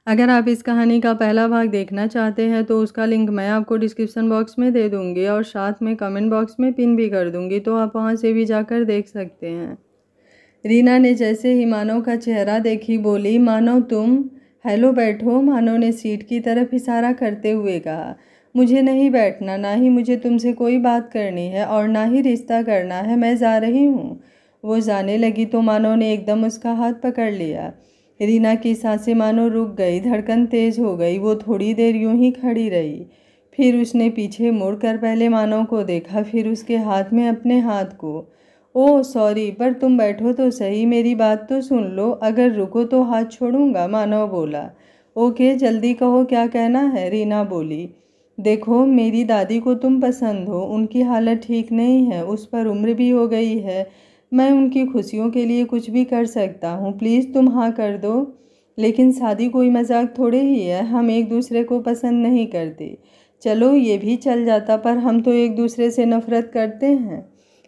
अगर आप इस कहानी का पहला भाग देखना चाहते हैं तो उसका लिंक मैं आपको डिस्क्रिप्शन बॉक्स में दे दूँगी और साथ में कमेंट बॉक्स में पिन भी कर दूँगी, तो आप वहाँ से भी जाकर देख सकते हैं। रीना ने जैसे ही मानव का चेहरा देखी बोली, मानव तुम। हेलो बैठो, मानव ने सीट की तरफ इशारा करते हुए कहा। मुझे नहीं बैठना, ना ही मुझे तुमसे कोई बात करनी है और ना ही रिश्ता करना है, मैं जा रही हूँ। वो जाने लगी तो मानव ने एकदम उसका हाथ पकड़ लिया। रीना की सांसें मानो रुक गई, धड़कन तेज हो गई। वो थोड़ी देर यूं ही खड़ी रही, फिर उसने पीछे मुड़कर पहले मानव को देखा, फिर उसके हाथ में अपने हाथ को। ओह सॉरी, पर तुम बैठो तो सही, मेरी बात तो सुन लो, अगर रुको तो हाथ छोड़ूंगा, मानव बोला। ओके, जल्दी कहो क्या कहना है, रीना बोली। देखो, मेरी दादी को तुम पसंद हो, उनकी हालत ठीक नहीं है, उस पर उम्र भी हो गई है, मैं उनकी खुशियों के लिए कुछ भी कर सकता हूँ, प्लीज़ तुम हाँ कर दो। लेकिन शादी कोई मजाक थोड़े ही है, हम एक दूसरे को पसंद नहीं करते। चलो ये भी चल जाता, पर हम तो एक दूसरे से नफरत करते हैं।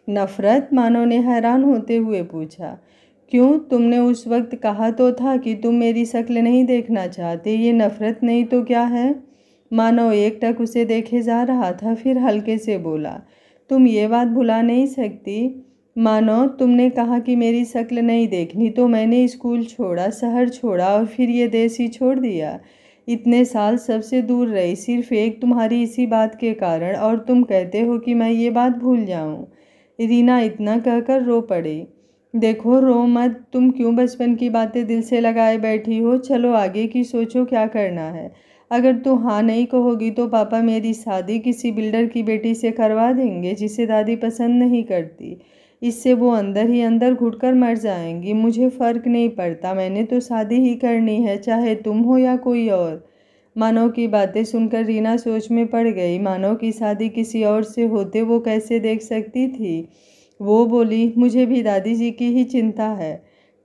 नफरत? मानव ने हैरान होते हुए पूछा। क्यों, तुमने उस वक्त कहा तो था कि तुम मेरी शक्ल नहीं देखना चाहते, ये नफरत नहीं तो क्या है? मानव एकटक उसे देखे जा रहा था, फिर हल्के से बोला, तुम ये बात भुला नहीं सकती। मानो, तुमने कहा कि मेरी शक्ल नहीं देखनी, तो मैंने स्कूल छोड़ा, शहर छोड़ा और फिर ये देश ही छोड़ दिया। इतने साल सबसे दूर रही, सिर्फ एक तुम्हारी इसी बात के कारण, और तुम कहते हो कि मैं ये बात भूल जाऊं। रीना इतना कहकर रो पड़ी। देखो, रो मत, तुम क्यों बचपन की बातें दिल से लगाए बैठी हो, चलो आगे की सोचो, क्या करना है। अगर तू हाँ नहीं कहोगी तो पापा मेरी शादी किसी बिल्डर की बेटी से करवा देंगे जिसे दादी पसंद नहीं करती। इससे वो अंदर ही अंदर घुटकर मर जाएंगी। मुझे फ़र्क नहीं पड़ता, मैंने तो शादी ही करनी है, चाहे तुम हो या कोई और। मानव की बातें सुनकर रीना सोच में पड़ गई। मानव की शादी किसी और से होते वो कैसे देख सकती थी। वो बोली, मुझे भी दादी जी की ही चिंता है।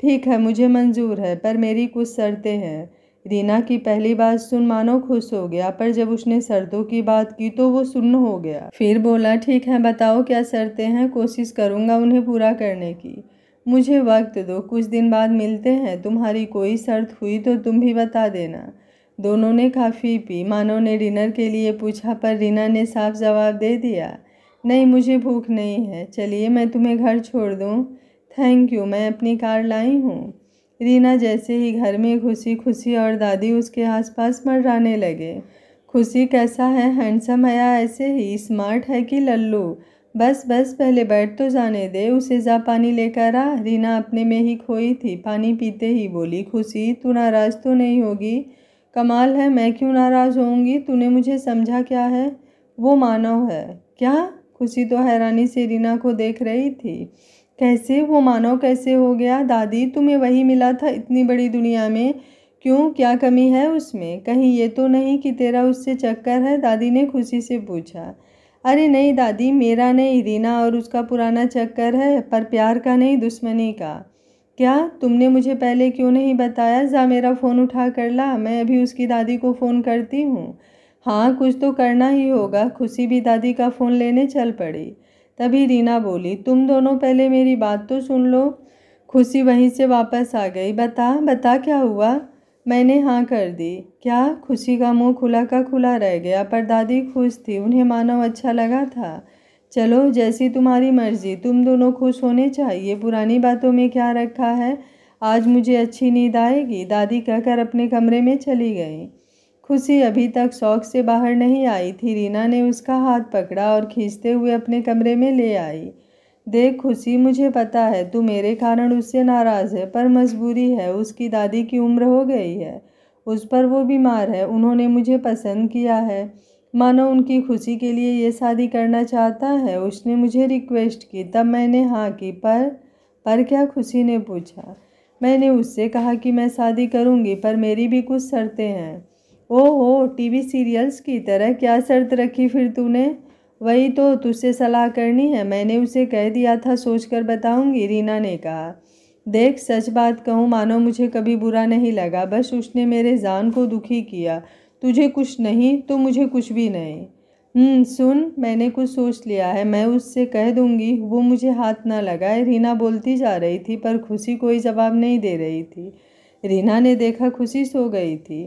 ठीक है, मुझे मंजूर है, पर मेरी कुछ शर्तें हैं। रीना की पहली बात सुन मानव खुश हो गया, पर जब उसने शर्तों की बात की तो वो सुन्न हो गया। फिर बोला, ठीक है, बताओ क्या शर्तें हैं, कोशिश करूँगा उन्हें पूरा करने की। मुझे वक्त दो, कुछ दिन बाद मिलते हैं, तुम्हारी कोई शर्त हुई तो तुम भी बता देना। दोनों ने काफ़ी पी। मानव ने डिनर के लिए पूछा, पर रीना ने साफ जवाब दे दिया, नहीं मुझे भूख नहीं है, चलिए मैं तुम्हें घर छोड़ दूँ। थैंक यू, मैं अपनी कार लाई हूँ। रीना जैसे ही घर में घुसी, खुशी और दादी उसके आसपास मंडराने लगे। खुशी कैसा है, हैंडसम है या ऐसे ही, स्मार्ट है कि लल्लू? बस बस, पहले बैठ तो जाने दे, उसे जा पानी लेकर आ। रीना अपने में ही खोई थी, पानी पीते ही बोली, खुशी तू नाराज़ तो नहीं होगी? कमाल है, मैं क्यों नाराज़ होऊंगी, तूने मुझे समझा क्या है? वो मानव है। क्या? खुशी तो हैरानी से रीना को देख रही थी। कैसे? वो मानव कैसे हो गया? दादी, तुम्हें वही मिला था इतनी बड़ी दुनिया में? क्यों, क्या कमी है उसमें? कहीं ये तो नहीं कि तेरा उससे चक्कर है? दादी ने खुशी से पूछा। अरे नहीं दादी, मेरा नहीं, रीना और उसका पुराना चक्कर है, पर प्यार का नहीं, दुश्मनी का। क्या? तुमने मुझे पहले क्यों नहीं बताया? जा मेरा फ़ोन उठा कर ला, मैं अभी उसकी दादी को फ़ोन करती हूँ। हाँ, कुछ तो करना ही होगा। खुशी भी दादी का फ़ोन लेने चल पड़ी। तभी रीना बोली, तुम दोनों पहले मेरी बात तो सुन लो। खुशी वहीं से वापस आ गई। बता बता, क्या हुआ? मैंने हाँ कर दी। क्या? खुशी का मुंह खुला का खुला रह गया, पर दादी खुश थी, उन्हें मानव अच्छा लगा था। चलो, जैसी तुम्हारी मर्जी, तुम दोनों खुश होने चाहिए, पुरानी बातों में क्या रखा है। आज मुझे अच्छी नींद आएगी, दादी कहकर अपने कमरे में चली गई। खुशी अभी तक शौक से बाहर नहीं आई थी। रीना ने उसका हाथ पकड़ा और खींचते हुए अपने कमरे में ले आई। देख खुशी, मुझे पता है तू मेरे कारण उससे नाराज़ है, पर मजबूरी है, उसकी दादी की उम्र हो गई है, उस पर वो बीमार है, उन्होंने मुझे पसंद किया है, मानो उनकी खुशी के लिए ये शादी करना चाहता है। उसने मुझे रिक्वेस्ट की, तब मैंने हाँ की। पर क्या? खुशी ने पूछा। मैंने उससे कहा कि मैं शादी करूँगी, पर मेरी भी कुछ शर्तें हैं। ओहो, टीवी सीरियल्स की तरह? क्या शर्त रखी फिर तूने? वही तो तुझसे सलाह करनी है, मैंने उसे कह दिया था सोचकर बताऊंगी, रीना ने कहा। देख, सच बात कहूँ मानो मुझे कभी बुरा नहीं लगा, बस उसने मेरे जान को दुखी किया। तुझे कुछ नहीं तो मुझे कुछ भी नहीं। सुन, मैंने कुछ सोच लिया है, मैं उससे कह दूंगी, वो मुझे हाथ ना लगाए। रीना बोलती जा रही थी, पर खुशी कोई जवाब नहीं दे रही थी। रीना ने देखा खुशी सो गई थी।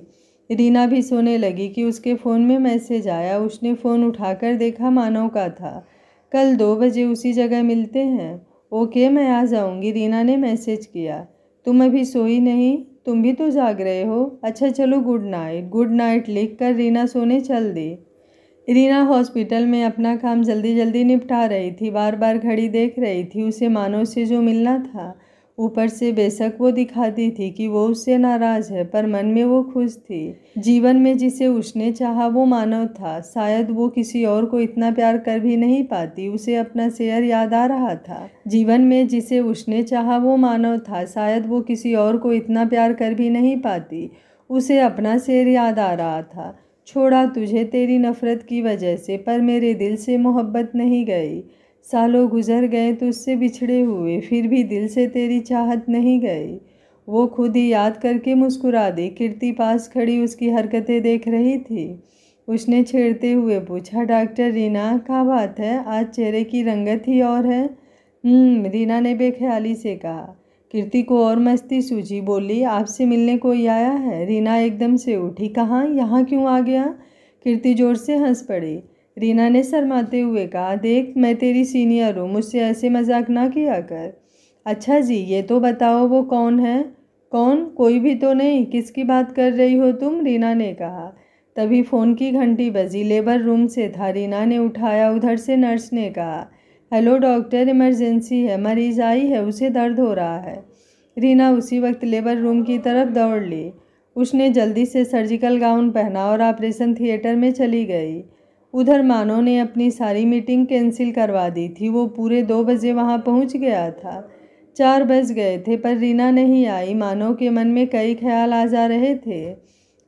रीना भी सोने लगी कि उसके फ़ोन में मैसेज आया। उसने फ़ोन उठाकर देखा, मानव का था। कल 2 बजे उसी जगह मिलते हैं। ओके, मैं आ जाऊंगी, रीना ने मैसेज किया। तुम अभी सोई नहीं? तुम भी तो जाग रहे हो। अच्छा चलो, गुड नाइट। गुड नाइट लिख कर रीना सोने चल दी। रीना हॉस्पिटल में अपना काम जल्दी जल्दी निपटा रही थी। बार बार घड़ी देख रही थी। उसे मानव से जो मिलना था, ऊपर से बेशक वो दिखाती थी कि वो उससे नाराज़ है, पर मन में वो खुश थी। जीवन में जिसे उसने चाहा वो मानव था। शायद वो किसी और को इतना प्यार कर भी नहीं पाती। उसे अपना शेयर याद आ रहा था। जीवन में जिसे उसने चाहा वो मानव था। शायद वो किसी और को इतना प्यार कर भी नहीं पाती। उसे अपना शेर याद आ रहा था। छोड़ा तुझे तेरी नफ़रत की वजह से, पर मेरे दिल से मोहब्बत नहीं गई। सालों गुजर गए तुझसे बिछड़े हुए, फिर भी दिल से तेरी चाहत नहीं गई। वो खुद ही याद करके मुस्कुरा दी। कीर्ति पास खड़ी उसकी हरकतें देख रही थी। उसने छेड़ते हुए पूछा, डॉक्टर रीना, क्या बात है? आज चेहरे की रंगत ही और है। रीना ने बेख्याली से कहा। कीर्ति को और मस्ती सूझी। बोली, आपसे मिलने कोई आया है? रीना एकदम से उठी। कहाँ? यहाँ क्यों आ गया? कीर्ति जोर से हंस पड़ी। रीना ने शर्माते हुए कहा, देख मैं तेरी सीनियर हूँ, मुझसे ऐसे मजाक ना किया कर। अच्छा जी, ये तो बताओ वो कौन है? कौन? कोई भी तो नहीं। किसकी बात कर रही हो तुम? रीना ने कहा। तभी फ़ोन की घंटी बजी। लेबर रूम से था। रीना ने उठाया। उधर से नर्स ने कहा, हेलो डॉक्टर, इमरजेंसी है, मरीज आई है, उसे दर्द हो रहा है। रीना उसी वक्त लेबर रूम की तरफ दौड़ ली। उसने जल्दी से सर्जिकल गाउन पहना और ऑपरेशन थिएटर में चली गई। उधर मानव ने अपनी सारी मीटिंग कैंसिल करवा दी थी। वो पूरे 2 बजे वहाँ पहुँच गया था। 4 बज गए थे पर रीना नहीं आई। मानव के मन में कई ख्याल आ जा रहे थे।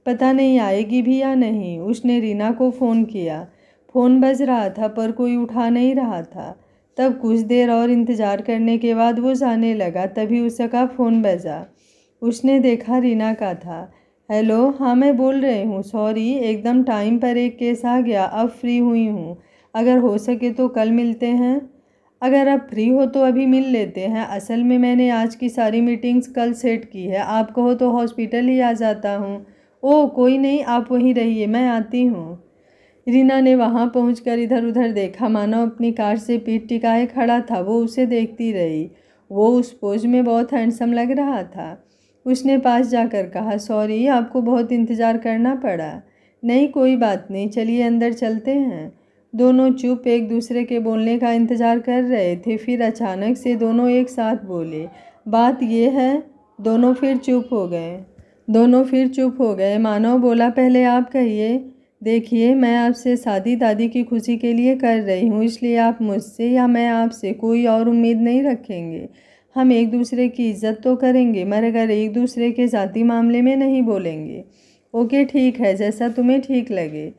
पता नहीं आएगी भी या नहीं। उसने रीना को फ़ोन किया। फ़ोन बज रहा था पर कोई उठा नहीं रहा था। तब कुछ देर और इंतज़ार करने के बाद वो जाने लगा। तभी उसका फ़ोन बजा। उसने देखा रीना का था। हेलो, हाँ मैं बोल रही हूँ, सॉरी एकदम टाइम पर एक केस आ गया, अब फ्री हुई हूँ। अगर हो सके तो कल मिलते हैं। अगर आप फ्री हो तो अभी मिल लेते हैं। असल में मैंने आज की सारी मीटिंग्स कल सेट की है। आप कहो तो हॉस्पिटल ही आ जाता हूँ। ओह कोई नहीं, आप वहीं रहिए, मैं आती हूँ। रीना ने वहां पहुंचकर इधर उधर देखा। मानव अपनी कार से पीठ टिकाए खड़ा था। वो उसे देखती रही। वो उस पोज में बहुत हैंडसम लग रहा था। उसने पास जाकर कहा, सॉरी आपको बहुत इंतज़ार करना पड़ा। नहीं कोई बात नहीं, चलिए अंदर चलते हैं। दोनों चुप एक दूसरे के बोलने का इंतज़ार कर रहे थे। फिर अचानक से दोनों एक साथ बोले, बात ये है। दोनों फिर चुप हो गए। मानव बोला, पहले आप कहिए। देखिए मैं आपसे शादी दादी की खुशी के लिए कर रही हूँ, इसलिए आप मुझसे या मैं आपसे कोई और उम्मीद नहीं रखेंगे। हम एक दूसरे की इज्जत तो करेंगे मगर एक दूसरे के ज़ाती मामले में नहीं बोलेंगे। ओके ठीक है, जैसा तुम्हें ठीक लगे।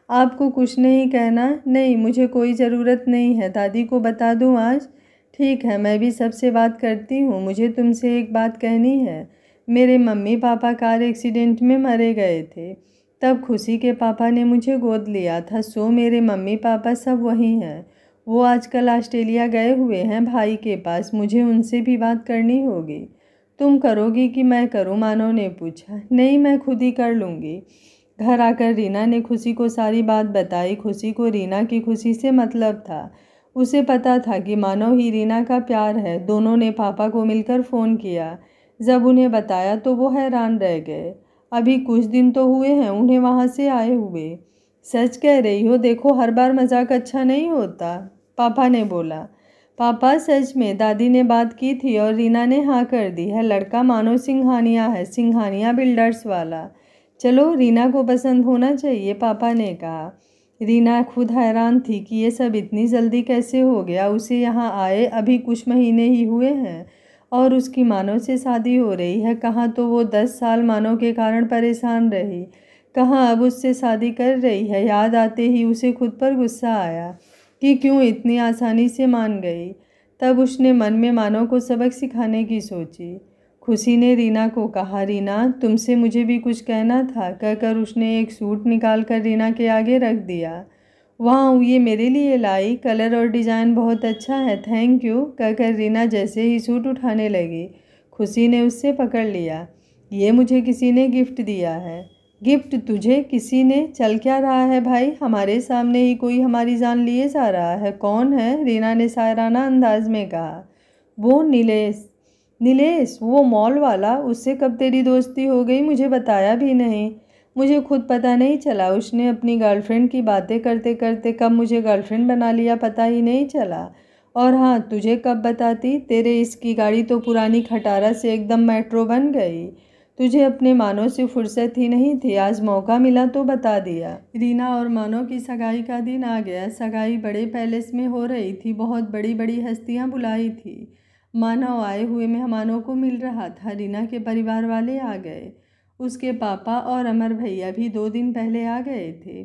आपको कुछ नहीं कहना? नहीं, मुझे कोई ज़रूरत नहीं है। दादी को बता दूँ आज? ठीक है, मैं भी सबसे बात करती हूँ। मुझे तुमसे एक बात कहनी है। मेरे मम्मी पापा कार एक्सीडेंट में मरे गए थे। तब खुशी के पापा ने मुझे गोद लिया था। सो मेरे मम्मी पापा सब वहीं हैं। वो आजकल ऑस्ट्रेलिया गए हुए हैं भाई के पास। मुझे उनसे भी बात करनी होगी। तुम करोगी कि मैं करूं? मानव ने पूछा। नहीं, मैं खुद ही कर लूँगी। घर आकर रीना ने खुशी को सारी बात बताई। खुशी को रीना की खुशी से मतलब था। उसे पता था कि मानव ही रीना का प्यार है। दोनों ने पापा को मिलकर फ़ोन किया। जब उन्हें बताया तो वो हैरान रह गए। अभी कुछ दिन तो हुए हैं उन्हें वहाँ से आए हुए। सच कह रही हो? देखो हर बार मजाक अच्छा नहीं होता, पापा ने बोला। पापा सच में, दादी ने बात की थी और रीना ने हाँ कर दी है। लड़का मानो सिंघानिया है, सिंघानिया बिल्डर्स वाला। चलो रीना को पसंद होना चाहिए, पापा ने कहा। रीना खुद हैरान थी कि ये सब इतनी जल्दी कैसे हो गया। उसे यहाँ आए अभी कुछ महीने ही हुए हैं और उसकी मानव से शादी हो रही है। कहाँ तो वो 10 साल मानव के कारण परेशान रही, कहाँ अब उससे शादी कर रही है। याद आते ही उसे खुद पर गुस्सा आया कि क्यों इतनी आसानी से मान गई। तब उसने मन में मानव को सबक सिखाने की सोची। खुशी ने रीना को कहा, रीना तुमसे मुझे भी कुछ कहना था, कहकर उसने एक सूट निकाल कर रीना के आगे रख दिया। वाह, ये मेरे लिए लाई, कलर और डिज़ाइन बहुत अच्छा है, थैंक यू, कहकर रीना जैसे ही सूट उठाने लगी खुशी ने उससे पकड़ लिया। ये मुझे किसी ने गिफ्ट दिया है। गिफ्ट तुझे किसी ने? चल क्या रहा है भाई, हमारे सामने ही कोई हमारी जान लिए जा रहा है। कौन है? रीना ने शायराना अंदाज में कहा। वो नीलेश। नीलेश वो मॉल वाला, उससे कब तेरी दोस्ती हो गई? मुझे बताया भी नहीं। मुझे खुद पता नहीं चला। उसने अपनी गर्लफ्रेंड की बातें करते करते कब मुझे गर्लफ्रेंड बना लिया पता ही नहीं चला। और हाँ, तुझे कब बताती, तेरे इसकी गाड़ी तो पुरानी खटारा से एकदम मेट्रो बन गई। तुझे अपने मानो से फुर्सत ही नहीं थी, आज मौका मिला तो बता दिया। रीना और मानो की सगाई का दिन आ गया। सगाई बड़े पैलेस में हो रही थी। बहुत बड़ी बड़ी हस्तियां बुलाई थी। मानव आए हुए मेहमानों को मिल रहा था। रीना के परिवार वाले आ गए। उसके पापा और अमर भैया भी 2 दिन पहले आ गए थे।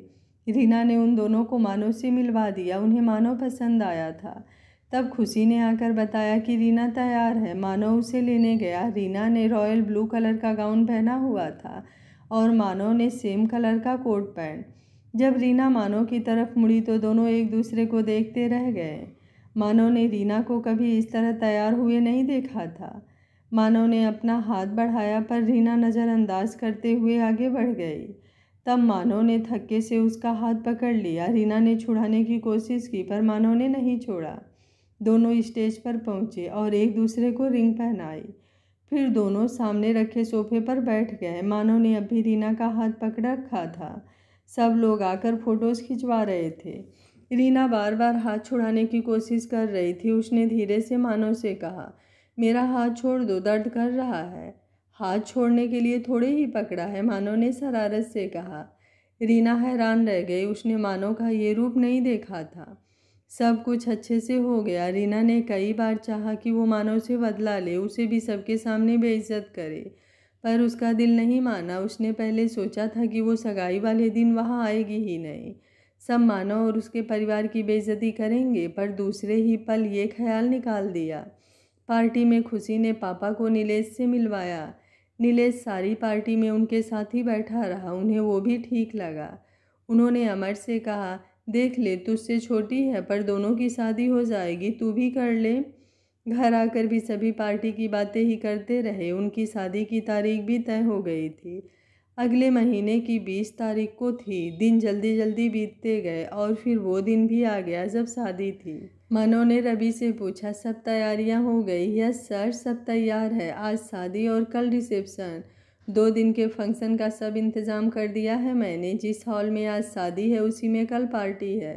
रीना ने उन दोनों को मानो से मिलवा दिया। उन्हें मानो पसंद आया था। तब खुशी ने आकर बताया कि रीना तैयार है। मानो उसे लेने गया। रीना ने रॉयल ब्लू कलर का गाउन पहना हुआ था और मानो ने सेम कलर का कोट पैंट। जब रीना मानो की तरफ मुड़ी तो दोनों एक दूसरे को देखते रह गए। मानो ने रीना को कभी इस तरह तैयार हुए नहीं देखा था। मानो ने अपना हाथ बढ़ाया पर रीना नज़रअंदाज करते हुए आगे बढ़ गई। तब मानो ने थक्के से उसका हाथ पकड़ लिया। रीना ने छुड़ाने की कोशिश की पर मानो ने नहीं छोड़ा। दोनों स्टेज पर पहुंचे और एक दूसरे को रिंग पहनाई। फिर दोनों सामने रखे सोफे पर बैठ गए। मानो ने अभी रीना का हाथ पकड़ रखा था। सब लोग आकर फोटोज खिंचवा रहे थे। रीना बार बार हाथ छुड़ाने की कोशिश कर रही थी। उसने धीरे से मानो से कहा, मेरा हाथ छोड़ दो, दर्द कर रहा है। हाथ छोड़ने के लिए थोड़े ही पकड़ा है, मानो ने शरारत से कहा। रीना हैरान रह गई। उसने मानो का ये रूप नहीं देखा था। सब कुछ अच्छे से हो गया। रीना ने कई बार चाहा कि वो मानो से बदला ले, उसे भी सबके सामने बेइज्जत करे, पर उसका दिल नहीं माना। उसने पहले सोचा था कि वो सगाई वाले दिन वहाँ आएगी ही नहीं, सब मानो और उसके परिवार की बेइज्जती करेंगे, पर दूसरे ही पल ये ख्याल निकाल दिया। पार्टी में खुशी ने पापा को नीलेश से मिलवाया। नीलेश सारी पार्टी में उनके साथ ही बैठा रहा। उन्हें वो भी ठीक लगा। उन्होंने अमर से कहा, देख ले, तुझसे छोटी है पर दोनों की शादी हो जाएगी, तू भी कर ले। घर आकर भी सभी पार्टी की बातें ही करते रहे। उनकी शादी की तारीख भी तय हो गई थी। अगले महीने की 20 तारीख को थी। दिन जल्दी जल्दी बीतते गए और फिर वो दिन भी आ गया जब शादी थी। मनो ने रवि से पूछा, सब तैयारियां हो गई? यस सर, सब तैयार है। आज शादी और कल रिसेप्शन। 2 दिन के फंक्शन का सब इंतज़ाम कर दिया है मैंने। जिस हॉल में आज शादी है उसी में कल पार्टी है।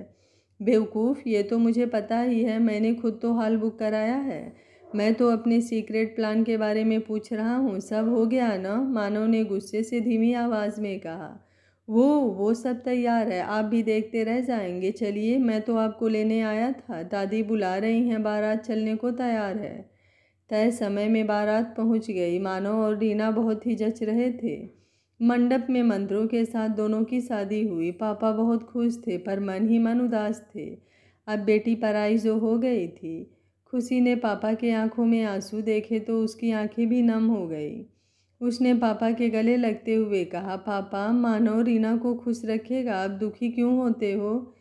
बेवकूफ़, ये तो मुझे पता ही है, मैंने खुद तो हॉल बुक कराया है। मैं तो अपने सीक्रेट प्लान के बारे में पूछ रहा हूँ। सब हो गया ना? मानव ने गुस्से से धीमी आवाज़ में कहा। वो सब तैयार है, आप भी देखते रह जाएंगे। चलिए, मैं तो आपको लेने आया था। दादी बुला रही हैं, बारात चलने को तैयार है। तय समय में बारात पहुंच गई। मानव और रीना बहुत ही जच रहे थे। मंडप में मंत्रों के साथ दोनों की शादी हुई। पापा बहुत खुश थे पर मन ही मन उदास थे। अब बेटी पराई जो हो गई थी। खुशी ने पापा के आंखों में आंसू देखे तो उसकी आंखें भी नम हो गई। उसने पापा के गले लगते हुए कहा, पापा, मानो रीना को खुश रखेगा, आप दुखी क्यों होते हो?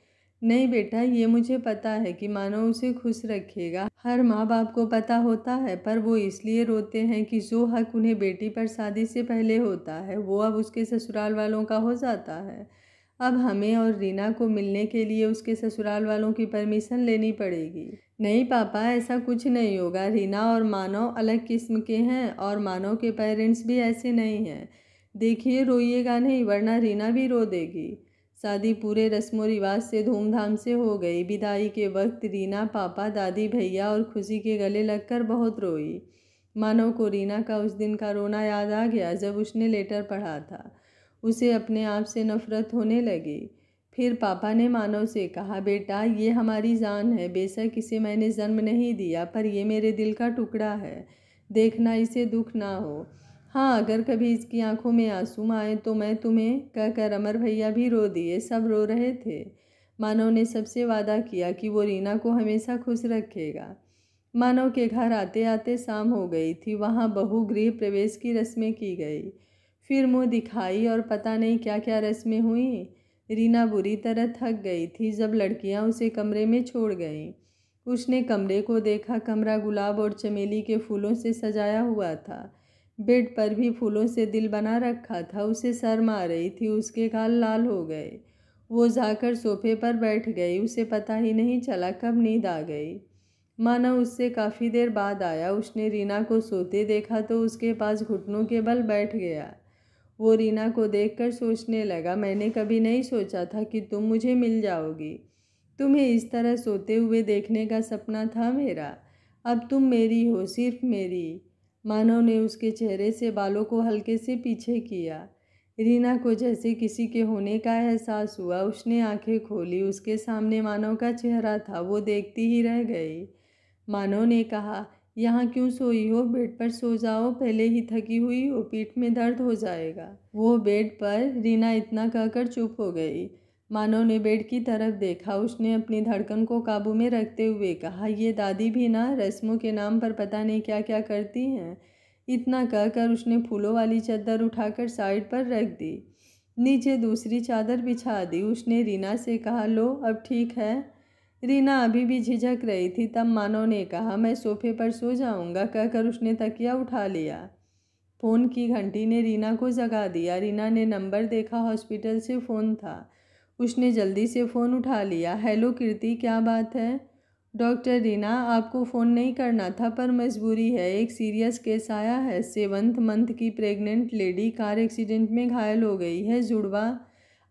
नहीं बेटा, ये मुझे पता है कि मानो उसे खुश रखेगा। हर माँ बाप को पता होता है, पर वो इसलिए रोते हैं कि जो हक उन्हें बेटी पर शादी से पहले होता है वो अब उसके ससुराल वालों का हो जाता है। अब हमें और रीना को मिलने के लिए उसके ससुराल वालों की परमिशन लेनी पड़ेगी। नहीं पापा, ऐसा कुछ नहीं होगा। रीना और मानव अलग किस्म के हैं और मानव के पेरेंट्स भी ऐसे नहीं हैं। देखिए, रोइएगा नहीं वरना रीना भी रो देगी। शादी पूरे रस्मों रिवाज से धूमधाम से हो गई। विदाई के वक्त रीना पापा, दादी, भैया और खुशी के गले लगकर बहुत रोई। मानव को रीना का उस दिन का रोना याद आ गया जब उसने लेटर पढ़ा था। उसे अपने आप से नफरत होने लगी। फिर पापा ने मानव से कहा, बेटा, ये हमारी जान है। बेशक इसे मैंने जन्म नहीं दिया, पर ये मेरे दिल का टुकड़ा है। देखना इसे दुख ना हो। हाँ, अगर कभी इसकी आंखों में आंसू आए तो मैं तुम्हें कहकर अमर भैया भी रो दिए। सब रो रहे थे। मानव ने सबसे वादा किया कि वो रीना को हमेशा खुश रखेगा। मानव के घर आते आते शाम हो गई थी। वहाँ बहू गृह प्रवेश की रस्में की गई। फिर मुँह दिखाई और पता नहीं क्या क्या रस्में हुई। रीना बुरी तरह थक गई थी जब लड़कियां उसे कमरे में छोड़ गईं। उसने कमरे को देखा। कमरा गुलाब और चमेली के फूलों से सजाया हुआ था। बेड पर भी फूलों से दिल बना रखा था। उसे शर्म आ रही थी, उसके गाल लाल हो गए। वो जाकर सोफे पर बैठ गई। उसे पता ही नहीं चला कब नींद आ गई। मानो उससे काफ़ी देर बाद आया। उसने रीना को सोते देखा तो उसके पास घुटनों के बल बैठ गया। वो रीना को देखकर सोचने लगा, मैंने कभी नहीं सोचा था कि तुम मुझे मिल जाओगी। तुम्हें इस तरह सोते हुए देखने का सपना था मेरा। अब तुम मेरी हो, सिर्फ मेरी। मानव ने उसके चेहरे से बालों को हल्के से पीछे किया। रीना को जैसे किसी के होने का एहसास हुआ। उसने आंखें खोली। उसके सामने मानव का चेहरा था। वो देखती ही रह गई। मानव ने कहा, यहाँ क्यों सोई हो? बेड पर सो जाओ, पहले ही थकी हुई हो, पीठ में दर्द हो जाएगा। वो बेड पर, रीना इतना कहकर चुप हो गई। मानव ने बेड की तरफ देखा। उसने अपनी धड़कन को काबू में रखते हुए कहा, ये दादी भी ना रस्मों के नाम पर पता नहीं क्या क्या करती हैं। इतना कहकर उसने फूलों वाली चादर उठाकर साइड पर रख दी। नीचे दूसरी चादर बिछा दी। उसने रीना से कहा, लो अब ठीक है। रीना अभी भी झिझक रही थी। तब मानव ने कहा, मैं सोफे पर सो जाऊंगा, कहकर उसने तकिया उठा लिया। फ़ोन की घंटी ने रीना को जगा दिया। रीना ने नंबर देखा, हॉस्पिटल से फ़ोन था। उसने जल्दी से फ़ोन उठा लिया। हेलो कीर्ति, क्या बात है? डॉक्टर रीना, आपको फ़ोन नहीं करना था पर मजबूरी है। एक सीरियस केस आया है। 7th मंथ की प्रेग्नेंट लेडी कार एक्सीडेंट में घायल हो गई है, जुड़वा।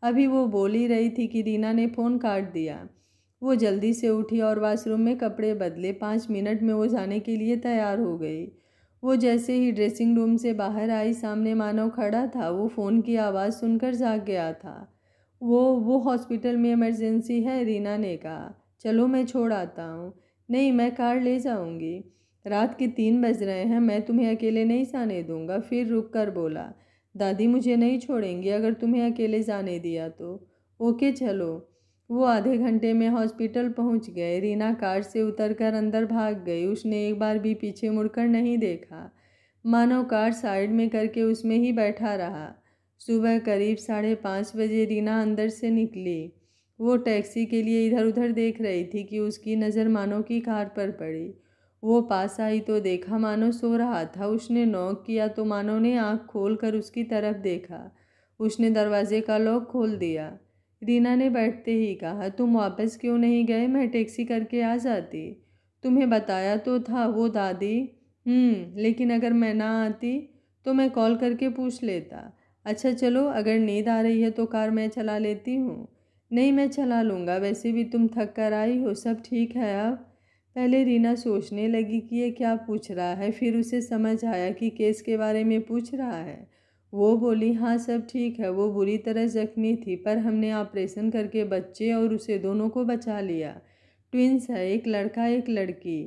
अभी वो बोल ही रही थी कि रीना ने फ़ोन काट दिया। वो जल्दी से उठी और वॉशरूम में कपड़े बदले। 5 मिनट में वो जाने के लिए तैयार हो गई। वो जैसे ही ड्रेसिंग रूम से बाहर आई, सामने मानव खड़ा था। वो फ़ोन की आवाज़ सुनकर जाग गया था। वो हॉस्पिटल में इमरजेंसी है, रीना ने कहा। चलो मैं छोड़ आता हूँ। नहीं, मैं कार ले जाऊँगी। रात के 3 बज रहे हैं, मैं तुम्हें अकेले नहीं जाने दूँगा। फिर रुक कर बोला, दादी मुझे नहीं छोड़ेंगी अगर तुम्हें अकेले जाने दिया तो। ओके चलो। वो आधे घंटे में हॉस्पिटल पहुंच गए। रीना कार से उतरकर अंदर भाग गई। उसने एक बार भी पीछे मुड़कर नहीं देखा। मानो कार साइड में करके उसमें ही बैठा रहा। सुबह करीब 5:30 बजे रीना अंदर से निकली। वो टैक्सी के लिए इधर उधर देख रही थी कि उसकी नज़र मानो की कार पर पड़ी। वो पास आई तो देखा मानो सो रहा था। उसने नॉक किया तो मानो ने आँख खोल कर उसकी तरफ देखा। उसने दरवाजे का लॉक खोल दिया। रीना ने बैठते ही कहा, तुम वापस क्यों नहीं गए? मैं टैक्सी करके आ जाती। तुम्हें बताया तो था वो दादी। लेकिन अगर मैं ना आती तो मैं कॉल करके पूछ लेता। अच्छा चलो, अगर नींद आ रही है तो कार मैं चला लेती हूँ। नहीं, मैं चला लूँगा, वैसे भी तुम थक कर आई हो। सब ठीक है अब? पहले रीना सोचने लगी कि ये क्या पूछ रहा है। फिर उसे समझ आया कि केस के बारे में पूछ रहा है। वो बोली, हाँ सब ठीक है। वो बुरी तरह जख्मी थी पर हमने ऑपरेशन करके बच्चे और उसे दोनों को बचा लिया। ट्विंस है, एक लड़का एक लड़की।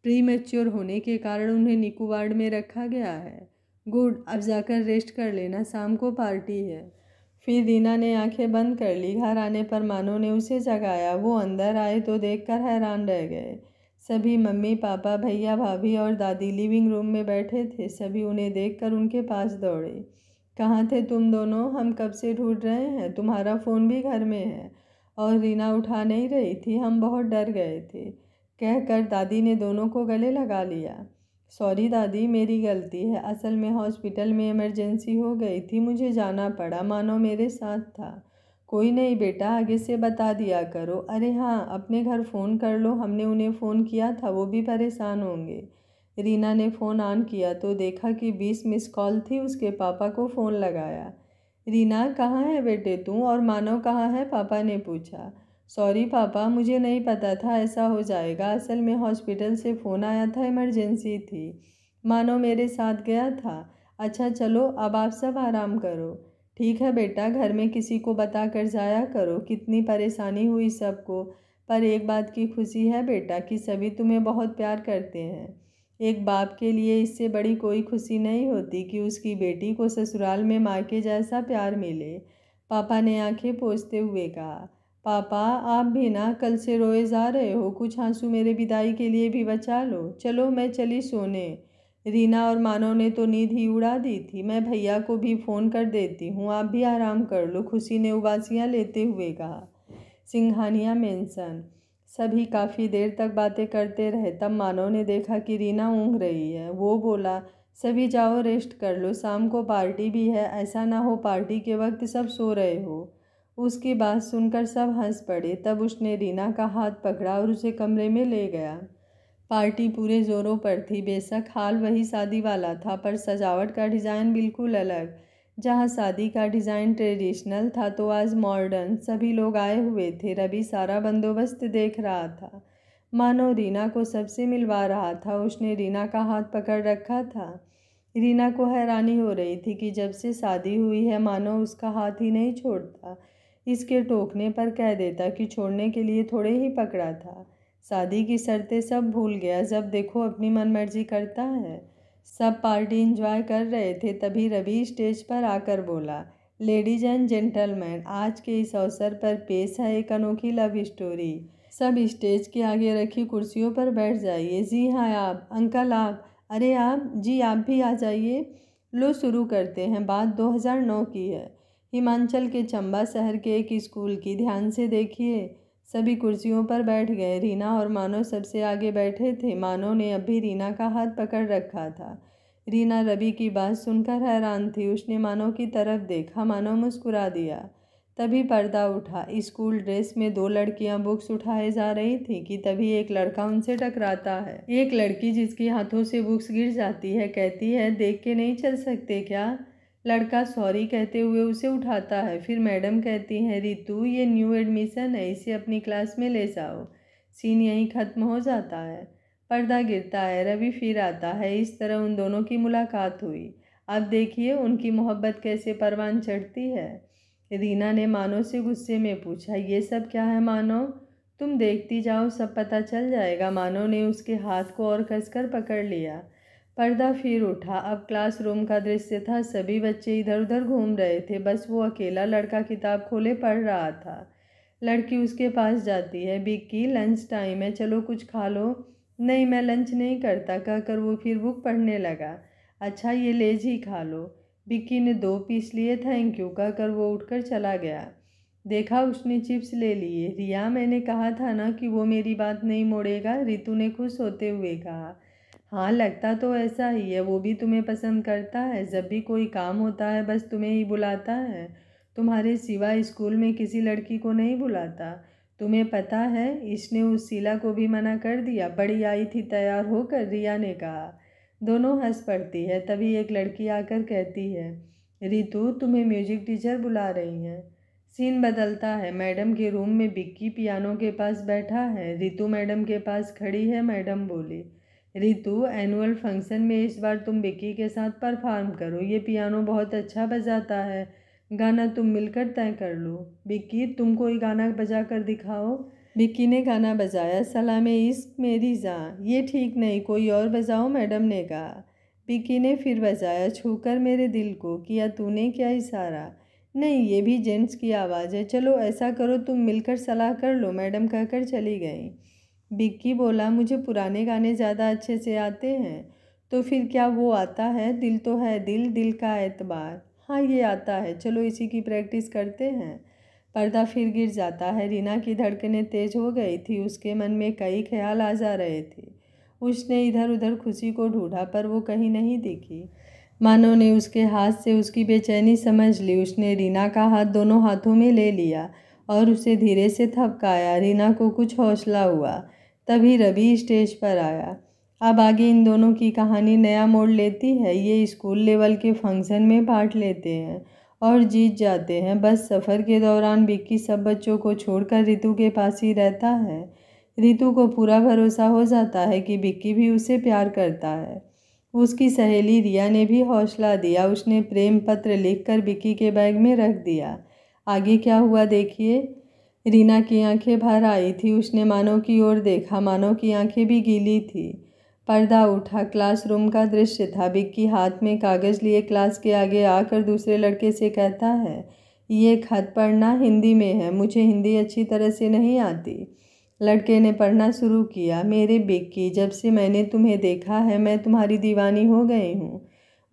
प्री मैच्योर होने के कारण उन्हें निकू वार्ड में रखा गया है। गुड, अब जाकर रेस्ट कर लेना, शाम को पार्टी है। फिर रीना ने आंखें बंद कर ली। घर आने पर मानो ने उसे जगाया। वो अंदर आए तो देखकर हैरान रह गए। सभी मम्मी पापा भैया भाभी और दादी लिविंग रूम में बैठे थे। सभी उन्हें देखकर उनके पास दौड़े। कहाँ थे तुम दोनों? हम कब से ढूंढ रहे हैं। तुम्हारा फ़ोन भी घर में है। और रीना उठा नहीं रही थी। हम बहुत डर गए थे, कहकर दादी ने दोनों को गले लगा लिया। सॉरी दादी, मेरी गलती है। असल में हॉस्पिटल में इमरजेंसी हो गई थी, मुझे जाना पड़ा। मानो मेरे साथ था। कोई नहीं बेटा, आगे से बता दिया करो। अरे हाँ, अपने घर फ़ोन कर लो, हमने उन्हें फ़ोन किया था, वो भी परेशान होंगे। रीना ने फ़ोन ऑन किया तो देखा कि 20 मिस कॉल थी। उसके पापा को फ़ोन लगाया। रीना, कहाँ है बेटे तू? और मानव कहाँ है? पापा ने पूछा। सॉरी पापा, मुझे नहीं पता था ऐसा हो जाएगा। असल में हॉस्पिटल से फ़ोन आया था, इमरजेंसी थी। मानव मेरे साथ गया था। अच्छा चलो, अब आप सब आराम करो। ठीक है बेटा, घर में किसी को बता कर जाया करो। कितनी परेशानी हुई सबको, पर एक बात की खुशी है बेटा कि सभी तुम्हें बहुत प्यार करते हैं। एक बाप के लिए इससे बड़ी कोई खुशी नहीं होती कि उसकी बेटी को ससुराल में माँ के जैसा प्यार मिले। पापा ने आंखें पोंछते हुए कहा। पापा, आप भी ना कल से रोए जा रहे हो। कुछ आंसू मेरे विदाई के लिए भी बचा लो। चलो मैं चली सोने। रीना और मानव ने तो नींद ही उड़ा दी थी। मैं भैया को भी फ़ोन कर देती हूँ, आप भी आराम कर लो, खुशी ने उबासियाँ लेते हुए कहा। सिंघानिया मेंशन। सभी काफ़ी देर तक बातें करते रहे। तब मानव ने देखा कि रीना ऊँघ रही है। वो बोला, सभी जाओ रेस्ट कर लो, शाम को पार्टी भी है, ऐसा ना हो पार्टी के वक्त सब सो रहे हो। उसकी बात सुनकर सब हंस पड़े। तब उसने रीना का हाथ पकड़ा और उसे कमरे में ले गया। पार्टी पूरे जोरों पर थी। बेशक हाल वही शादी वाला था, पर सजावट का डिज़ाइन बिल्कुल अलग। जहाँ शादी का डिज़ाइन ट्रेडिशनल था तो आज मॉडर्न। सभी लोग आए हुए थे। रवि सारा बंदोबस्त देख रहा था, मानो रीना को सबसे मिलवा रहा था। उसने रीना का हाथ पकड़ रखा था। रीना को हैरानी हो रही थी कि जब से शादी हुई है मानो उसका हाथ ही नहीं छोड़ता। इसके टोकने पर कह देता कि छोड़ने के लिए थोड़े ही पकड़ा था। शादी की शर्तें सब भूल गया, जब देखो अपनी मनमर्जी करता है। सब पार्टी एंजॉय कर रहे थे, तभी रवि स्टेज पर आकर बोला, लेडीज एंड जेंटलमैन, आज के इस अवसर पर पेश है एक अनोखी लव स्टोरी। सब स्टेज के आगे रखी कुर्सियों पर बैठ जाइए। जी हाँ आप, अंकल आप, अरे आप जी, आप भी आ जाइए। लो शुरू करते हैं। बात 2009 की है, हिमाचल के चंबा शहर के एक स्कूल की। ध्यान से देखिए। सभी कुर्सियों पर बैठ गए। रीना और मानो सबसे आगे बैठे थे। मानो ने अभी रीना का हाथ पकड़ रखा था। रीना रवि की बात सुनकर हैरान थी। उसने मानो की तरफ देखा, मानो मुस्कुरा दिया। तभी पर्दा उठा। स्कूल ड्रेस में दो लड़कियां बुक्स उठाए जा रही थीं कि तभी एक लड़का उनसे टकराता है। एक लड़की जिसके हाथों से बुक्स गिर जाती है कहती है, देख के नहीं चल सकते क्या? लड़का सॉरी कहते हुए उसे उठाता है। फिर मैडम कहती हैं, रितु ये न्यू एडमिशन है, इसे अपनी क्लास में ले जाओ। सीन यहीं ख़त्म हो जाता है। पर्दा गिरता है। रवि फिर आता है। इस तरह उन दोनों की मुलाकात हुई। अब देखिए उनकी मोहब्बत कैसे परवान चढ़ती है। रीना ने मानो से गुस्से में पूछा, ये सब क्या है मानो? तुम देखती जाओ, सब पता चल जाएगा। मानो ने उसके हाथ को और कसकर पकड़ लिया। पर्दा फिर उठा। अब क्लासरूम का दृश्य था। सभी बच्चे इधर उधर घूम रहे थे, बस वो अकेला लड़का किताब खोले पढ़ रहा था। लड़की उसके पास जाती है, बिक्की लंच टाइम है, चलो कुछ खा लो। नहीं मैं लंच नहीं करता कहकर वो फिर बुक पढ़ने लगा। अच्छा ये लेज ही खा लो। बिक्की ने 2 पीस लिए, थैंक यू कहकर वो उठकर चला गया। देखा उसने चिप्स ले लिए। रिया मैंने कहा था ना कि वो मेरी बात नहीं मोड़ेगा, रितु ने खुश होते हुए कहा। हाँ लगता तो ऐसा ही है, वो भी तुम्हें पसंद करता है। जब भी कोई काम होता है बस तुम्हें ही बुलाता है, तुम्हारे सिवा स्कूल में किसी लड़की को नहीं बुलाता। तुम्हें पता है इसने उस शीला को भी मना कर दिया, बड़ी आई थी तैयार होकर, रिया ने कहा। दोनों हंस पड़ती है। तभी एक लड़की आकर कहती है, रितु तुम्हें म्यूजिक टीचर बुला रही हैं। सीन बदलता है। मैडम के रूम में बिक्की पियानो के पास बैठा है। रितु मैडम के पास खड़ी है। मैडम बोली, रितु एनुअल फंक्शन में इस बार तुम बिक्की के साथ परफॉर्म करो, ये पियानो बहुत अच्छा बजाता है। गाना तुम मिलकर तय कर लो। बिक्की तुम कोई गाना बजा कर दिखाओ। बिक्की ने गाना बजाया, सलामे इश्क मेरी जान। ये ठीक नहीं, कोई और बजाओ, मैडम ने कहा। बिक्की ने फिर बजाया, छूकर मेरे दिल को, किया तूने क्या इशारा। नहीं ये भी जेंट्स की आवाज़ है, चलो ऐसा करो तुम मिलकर सलाह कर लो, मैडम कहकर चली गई। बिक्की बोला, मुझे पुराने गाने ज़्यादा अच्छे से आते हैं। तो फिर क्या वो आता है, दिल तो है दिल, दिल का एतबार। हाँ ये आता है, चलो इसी की प्रैक्टिस करते हैं। पर्दा फिर गिर जाता है। रीना की धड़कनें तेज हो गई थी। उसके मन में कई ख्याल आ जा रहे थे। उसने इधर उधर खुशी को ढूंढा पर वो कहीं नहीं दिखी। मानो ने उसके हाथ से उसकी बेचैनी समझ ली। उसने रीना का हाथ दोनों हाथों में ले लिया और उसे धीरे से थपकाया। रीना को कुछ हौसला हुआ। तभी रवि स्टेज पर आया। अब आगे इन दोनों की कहानी नया मोड़ लेती है। ये स्कूल लेवल के फंक्शन में पार्ट लेते हैं और जीत जाते हैं। बस सफ़र के दौरान बिक्की सब बच्चों को छोड़कर रितु के पास ही रहता है। रितु को पूरा भरोसा हो जाता है कि बिक्की भी उसे प्यार करता है। उसकी सहेली रिया ने भी हौसला दिया। उसने प्रेम पत्र लिखकर बिक्की के बैग में रख दिया। आगे क्या हुआ देखिए। रीना की आंखें भर आई थी। उसने मानो की ओर देखा। मानो की आंखें भी गीली थी। पर्दा उठा। क्लासरूम का दृश्य था। बिक्की हाथ में कागज़ लिए क्लास के आगे आकर दूसरे लड़के से कहता है, ये खत पढ़ना हिंदी में है, मुझे हिंदी अच्छी तरह से नहीं आती। लड़के ने पढ़ना शुरू किया, मेरे बिक्की, जब से मैंने तुम्हें देखा है मैं तुम्हारी दीवानी हो गई हूँ।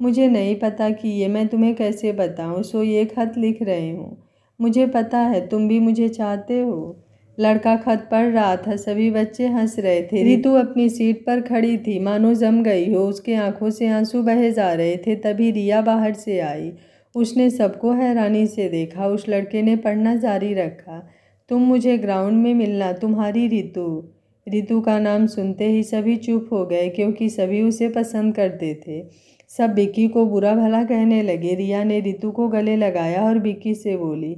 मुझे नहीं पता कि ये मैं तुम्हें कैसे बताऊँ, सो ये खत लिख रही हूँ। मुझे पता है तुम भी मुझे चाहते हो। लड़का खत पढ़ रहा था। सभी बच्चे हंस रहे थे। रितु अपनी सीट पर खड़ी थी, मानो जम गई हो। उसके आंखों से आंसू बहे जा रहे थे। तभी रिया बाहर से आई। उसने सबको हैरानी से देखा। उस लड़के ने पढ़ना जारी रखा। तुम मुझे ग्राउंड में मिलना, तुम्हारी रितु। रितु का नाम सुनते ही सभी चुप हो गए, क्योंकि सभी उसे पसंद करते थे। सब विक्की को बुरा भला कहने लगे। रिया ने रितु को गले लगाया और विक्की से बोली,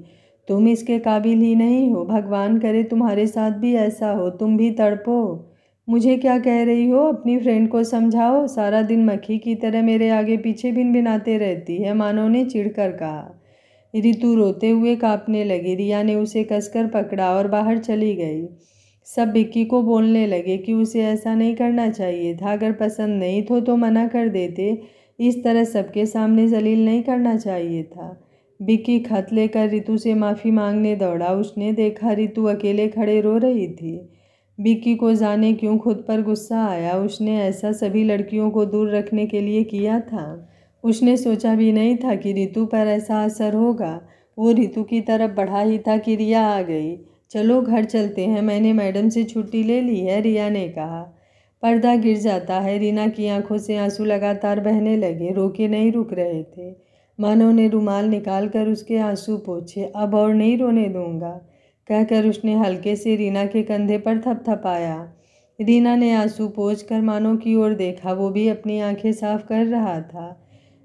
तुम इसके काबिल ही नहीं हो। भगवान करे तुम्हारे साथ भी ऐसा हो, तुम भी तड़पो। मुझे क्या कह रही हो? अपनी फ्रेंड को समझाओ। सारा दिन मक्खी की तरह मेरे आगे पीछे भिनभिनाते रहती है, मानो ने चिढ़कर कहा। रितु रोते हुए कांपने लगी। रिया ने उसे कसकर पकड़ा और बाहर चली गई। सब विक्की को बोलने लगे कि उसे ऐसा नहीं करना चाहिए था। अगर पसंद नहीं तो मना कर देते। इस तरह सबके सामने जलील नहीं करना चाहिए था। विक्की खत लेकर रितु से माफ़ी मांगने दौड़ा। उसने देखा रितु अकेले खड़े रो रही थी। विक्की को जाने क्यों खुद पर गुस्सा आया। उसने ऐसा सभी लड़कियों को दूर रखने के लिए किया था। उसने सोचा भी नहीं था कि रितु पर ऐसा असर होगा। वो रितु की तरफ बढ़ा ही था कि रिया आ गई। चलो घर चलते हैं, मैंने मैडम से छुट्टी ले ली है, रिया ने कहा। पर्दा गिर जाता है। रीना की आंखों से आंसू लगातार बहने लगे, रोके नहीं रुक रहे थे। मानो ने रुमाल निकालकर उसके आंसू पोंछे। अब और नहीं रोने दूंगा, कहकर उसने हल्के से रीना के कंधे पर थपथपाया। रीना ने आंसू पोंछकर मानो की ओर देखा। वो भी अपनी आंखें साफ कर रहा था।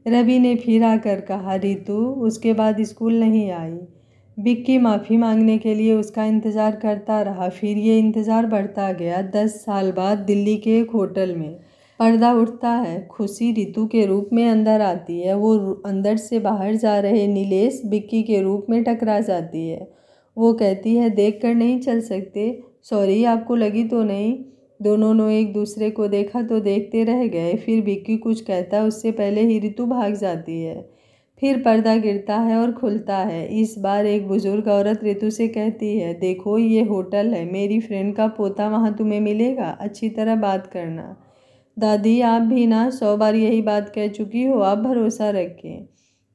रवि ने फिर आकर कहा, रितु उसके बाद स्कूल नहीं आई। विक्की माफ़ी मांगने के लिए उसका इंतज़ार करता रहा। फिर ये इंतज़ार बढ़ता गया। 10 साल बाद दिल्ली के एक होटल में पर्दा उठता है। खुशी रितु के रूप में अंदर आती है। वो अंदर से बाहर जा रहे नीलेश विक्की के रूप में टकरा जाती है। वो कहती है, देख कर नहीं चल सकते? सॉरी, आपको लगी तो नहीं? दोनों ने एक दूसरे को देखा तो देखते रह गए। फिर विक्की कुछ कहता है, उससे पहले ही रितु भाग जाती है। फिर पर्दा गिरता है और खुलता है। इस बार एक बुजुर्ग औरत रितु से कहती है, देखो ये होटल है, मेरी फ्रेंड का पोता वहाँ तुम्हें मिलेगा, अच्छी तरह बात करना। दादी आप भी ना 100 बार यही बात कह चुकी हो, आप भरोसा रखें।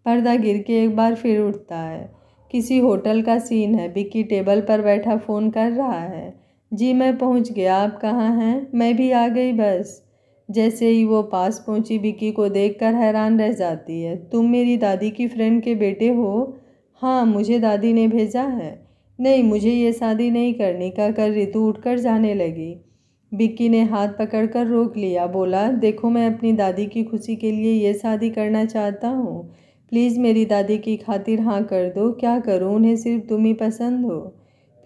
पर्दा गिर के एक बार फिर उठता है। किसी होटल का सीन है। विक्की टेबल पर बैठा फ़ोन कर रहा है। जी मैं पहुंच गया, आप कहाँ हैं? मैं भी आ गई बस। जैसे ही वो पास पहुंची विक्की को देखकर हैरान रह जाती है। तुम मेरी दादी की फ्रेंड के बेटे हो? हाँ, मुझे दादी ने भेजा है। नहीं, मुझे ये शादी नहीं करनी, कहकर रितु उठकर जाने लगी। विक्की ने हाथ पकड़कर रोक लिया। बोला, देखो मैं अपनी दादी की खुशी के लिए ये शादी करना चाहता हूँ। प्लीज़ मेरी दादी की खातिर हाँ कर दो। क्या करूँ, उन्हें सिर्फ तुम ही पसंद हो।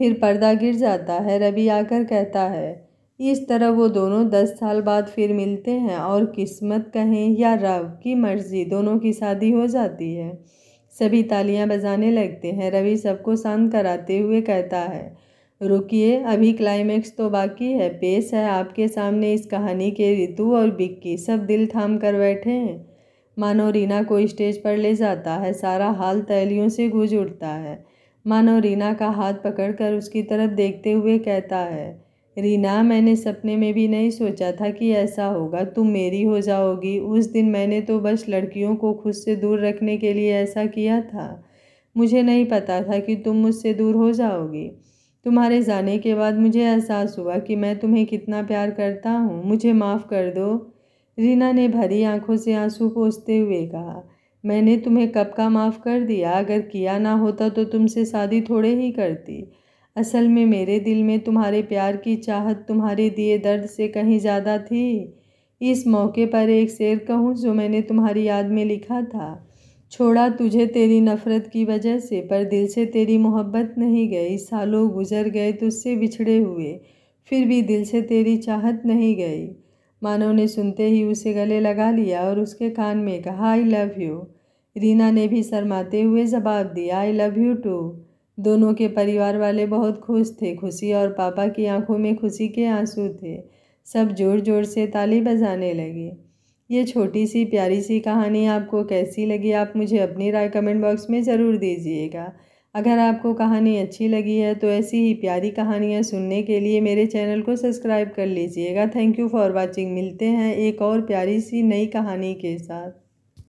फिर पर्दा गिर जाता है। रवि आकर कहता है। इस तरह वो दोनों 10 साल बाद फिर मिलते हैं और किस्मत कहें या रब की मर्जी, दोनों की शादी हो जाती है। सभी तालियां बजाने लगते हैं। रवि सबको शांत कराते हुए कहता है, रुकिए, अभी क्लाइमेक्स तो बाकी है। पेश है आपके सामने इस कहानी के रितु और विक्की। सब दिल थाम कर बैठे हैं। मानो रीना को स्टेज पर ले जाता है। सारा हाल तालियों से गूंज उठता है। मानो रीना का हाथ पकड़कर उसकी तरफ देखते हुए कहता है, रीना मैंने सपने में भी नहीं सोचा था कि ऐसा होगा, तुम मेरी हो जाओगी। उस दिन मैंने तो बस लड़कियों को खुद से दूर रखने के लिए ऐसा किया था। मुझे नहीं पता था कि तुम मुझसे दूर हो जाओगी। तुम्हारे जाने के बाद मुझे एहसास हुआ कि मैं तुम्हें कितना प्यार करता हूँ। मुझे माफ़ कर दो। रीना ने भरी आंखों से आंसू पोंछते हुए कहा, मैंने तुम्हें कब का माफ़ कर दिया। अगर किया ना होता तो तुमसे शादी थोड़े ही करती। असल में मेरे दिल में तुम्हारे प्यार की चाहत तुम्हारे दिए दर्द से कहीं ज़्यादा थी। इस मौके पर एक शेर कहूँ जो मैंने तुम्हारी याद में लिखा था। छोड़ा तुझे तेरी नफ़रत की वजह से, पर दिल से तेरी मोहब्बत नहीं गई। सालों गुजर गए तुझसे बिछड़े हुए, फिर भी दिल से तेरी चाहत नहीं गई। मानव ने सुनते ही उसे गले लगा लिया और उसके कान में कहा, आई लव यू। रीना ने भी शर्माते हुए जवाब दिया, आई लव यू टू। दोनों के परिवार वाले बहुत खुश थे। खुशी और पापा की आंखों में खुशी के आंसू थे। सब जोर जोर से ताली बजाने लगे। ये छोटी सी प्यारी सी कहानी आपको कैसी लगी, आप मुझे अपनी राय कमेंट बॉक्स में ज़रूर दीजिएगा। अगर आपको कहानी अच्छी लगी है तो ऐसी ही प्यारी कहानियाँ सुनने के लिए मेरे चैनल को सब्सक्राइब कर लीजिएगा। Thank you for watching. मिलते हैं एक और प्यारी सी नई कहानी के साथ।